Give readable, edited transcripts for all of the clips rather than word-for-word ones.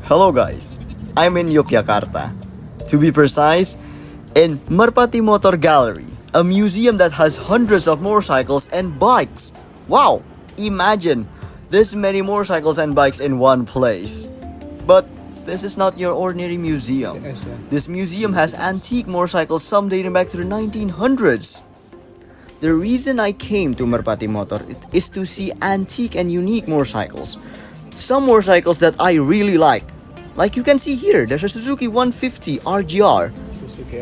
Hello guys, I'm in Yogyakarta. To be precise, in Merpati Gallery, a museum that has hundreds of motorcycles and bikes. Wow, imagine this many motorcycles and bikes in one place. But this is not your ordinary museum. This museum has antique motorcycles, some dating back to the 1900s. The reason I came to Merpati Motor is to see antique and unique motorcycles. Some motorcycles that I really like. Like you can see here, there's a Suzuki 150 RGR.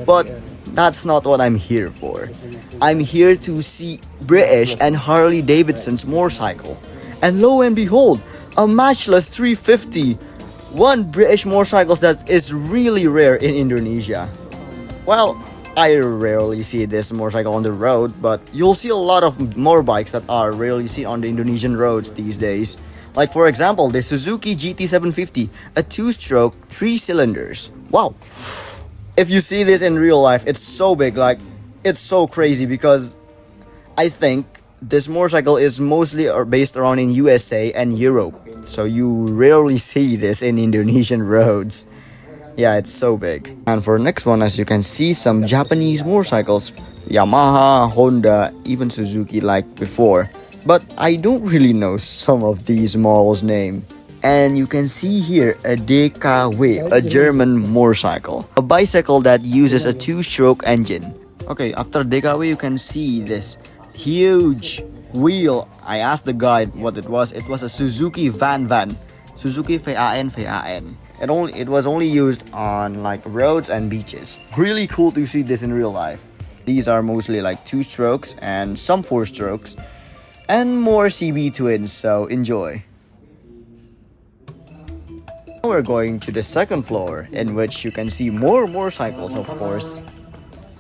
But that's not what I'm here for. I'm here to see British and Harley Davidson's motorcycle. And lo and behold, a matchless 350. One British motorcycle that is really rare in Indonesia. Well, I rarely see this motorcycle on the road, but you'll see a lot of motorbikes that are rarely seen on the Indonesian roads these days. Like for example, the Suzuki GT750, a 2-stroke, 3 cylinders. Wow! If you see this in real life, it's so big, like, it's so crazy because I think this motorcycle is mostly based around in USA and Europe. So you rarely see this in Indonesian roads. Yeah, it's so big. And for next one, as you can see, some Japanese motorcycles. Yamaha, Honda, even Suzuki like before. But I don't really know some of these models' name. And you can see here a DKW, a German motorcycle. A bicycle that uses a 2-stroke engine. Okay, after DKW you can see this huge wheel. I asked the guide what it was. It was a Suzuki Van. Suzuki VAN. It was only used on like roads and beaches. Really cool to see this in real life. These are mostly like 2 strokes and some 4 strokes. And more CB twins, so enjoy. Now we're going to the second floor, in which you can see more motorcycles, of course,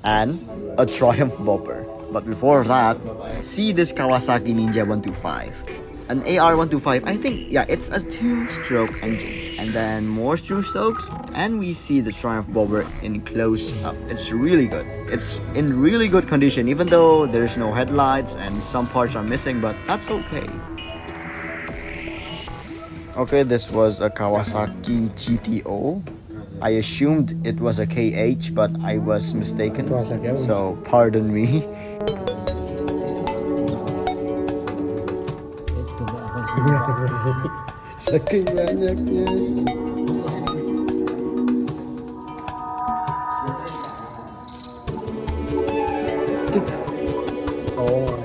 and a Triumph bumper. But before that, see this Kawasaki Ninja 125. An AR125, I think, yeah, it's a 2-stroke engine. And then more 2 strokes, and we see the Triumph bobber in close up. It's really good. It's in really good condition, even though there's no headlights and some parts are missing, but that's okay. Okay, this was a Kawasaki GTO. I assumed it was a KH, but I was mistaken, so pardon me. Saking banyaknya. Oh.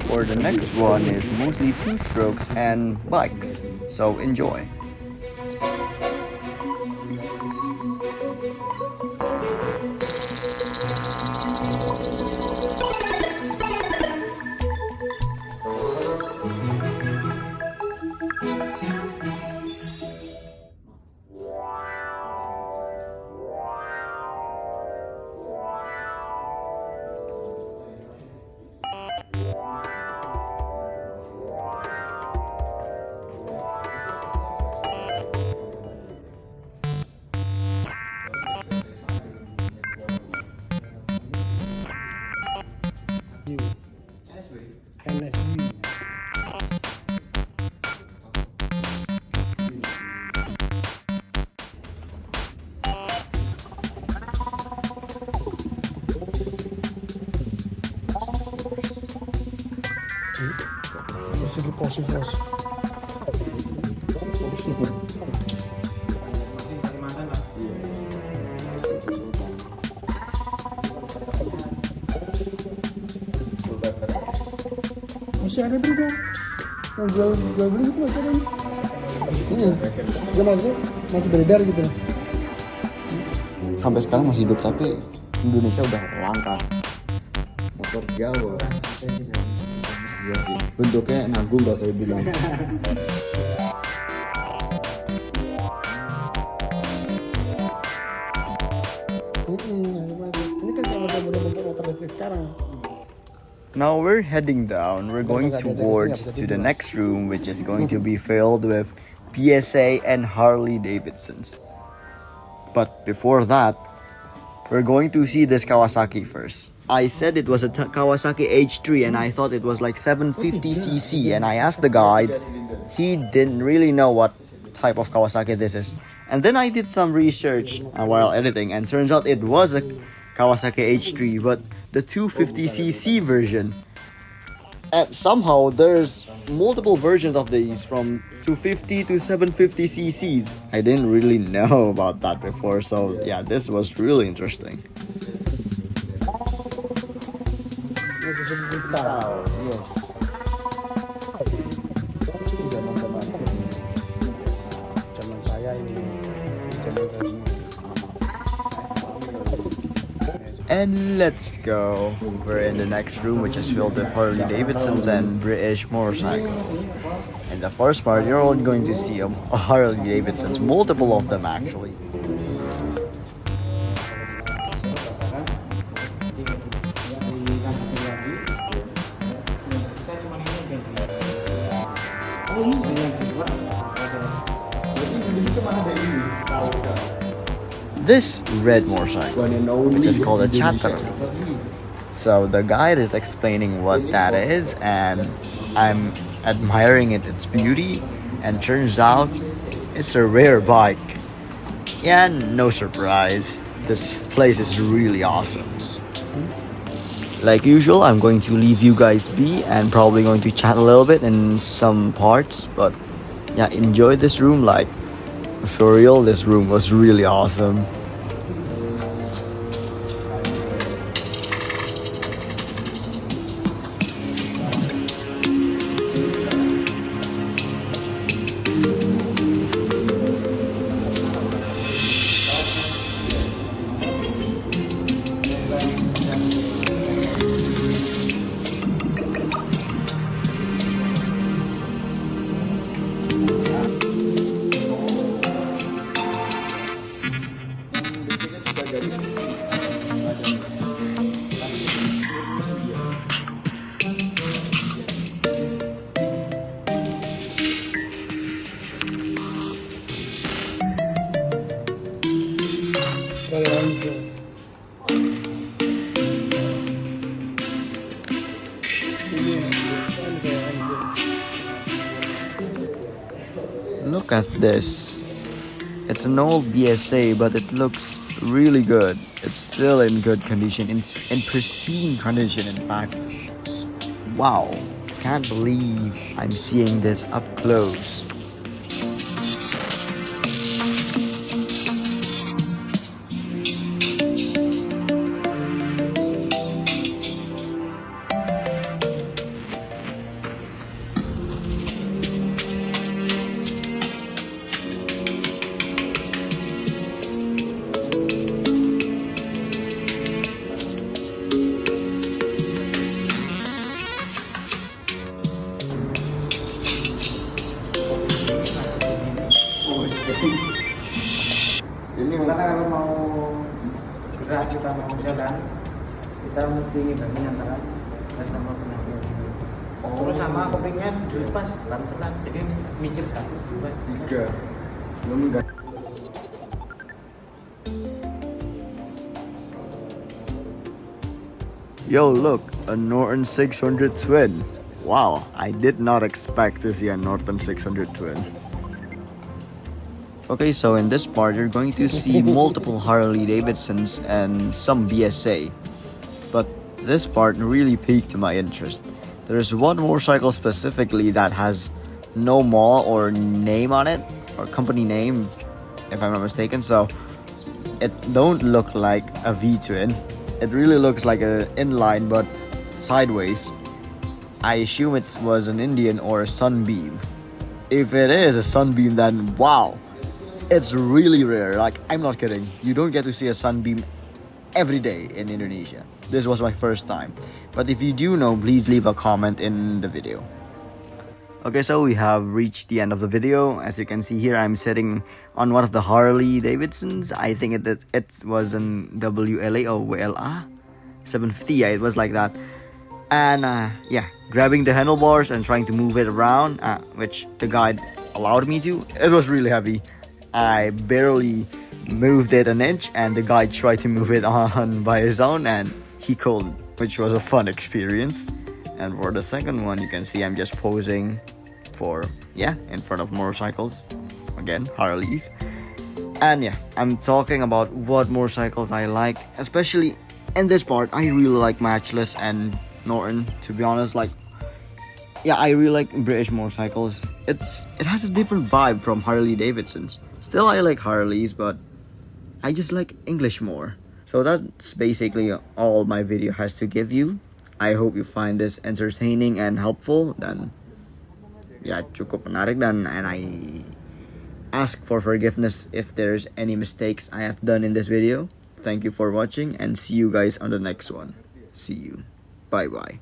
For the next one is mostly 2 strokes and bikes, so enjoy. Masih ada juga yang jual beli itu masih ada. Iya, dia masih beredar gitu. Sampai sekarang masih hidup, tapi Indonesia udah langka. Motor Jawa. Iya sih, bentuknya nanggung gak saya bilang. Ini kan kayak motor listrik sekarang. Now we're heading down. We're going towards to the next room, which is going to be filled with PSA and Harley Davidsons. But before that, we're going to see this Kawasaki first. I said it was a Kawasaki H3 and I thought it was like 750cc, and I asked the guide. He didn't really know what type of Kawasaki this is. And then I did some research while editing, and turns out it was a Kawasaki H3, but the 250cc version. And somehow there's multiple versions of these from 250 to 750cc's. I didn't really know about that before, so yeah, this was really interesting. And let's go. We're in the next room, which is filled with Harley Davidsons and British motorcycles. In the first part, you're all going to see a Harley Davidsons, multiple of them actually. This red motorcycle, which is called a Chatterley. So the guide is explaining what that is, and I'm admiring its beauty, and turns out it's a rare bike. Yeah, no surprise, this place is really awesome. Like usual, I'm going to leave you guys be and probably going to chat a little bit in some parts, but yeah, enjoy this room. Like, for real, this room was really awesome. Look at this. It's an old BSA, but it looks really good. It's still in good condition, in pristine condition in fact. Wow, can't believe I'm seeing this up close. Karena kalau mau gerak, kita mau jalan, kita mesti ngimbangi antara gas sama penampilan. Terus sama koplingnya dilepas pelan-pelan, jadi mikir 1, 2, 3. Belum enggak. Yo, look, a Norton 600 Twin. Wow, I did not expect to see a Norton 600 Twin. Okay, so in this part, you're going to see multiple Harley Davidsons and some BSA. But this part really piqued my interest. There's one motorcycle specifically that has no mall or name on it, or company name, if I'm not mistaken. So it don't look like a V-twin. It really looks like an inline, but sideways. I assume it was an Indian or a Sunbeam. If it is a Sunbeam, then wow. It's really rare. Like, I'm not kidding. You don't get to see a Sunbeam every day in Indonesia. This was my first time. But if you do know, please leave a comment in the video. Okay, so we have reached the end of the video. As you can see here, I'm sitting on one of the Harley Davidsons. I think it was an WLA or WLA 750. Yeah, it was like that. and yeah, grabbing the handlebars and trying to move it around, which the guide allowed me to. It was really heavy. I barely moved it an inch, and the guide tried to move it on by his own, and he couldn't, which was a fun experience. And for the second one, you can see I'm just posing for, yeah, in front of motorcycles, again, Harleys. And yeah, I'm talking about what motorcycles I like, especially in this part. I really like Matchless and Norton, to be honest. Like, yeah, I really like British motorcycles. It has a different vibe from Harley Davidson's. Still, I like Harleys, but I just like English more. So that's basically all my video has to give you. I hope you find this entertaining and helpful. Dan ya cukup menarik, and I ask for forgiveness if there's any mistakes I have done in this video. Thank you for watching, and see you guys on the next one. See you. Bye bye.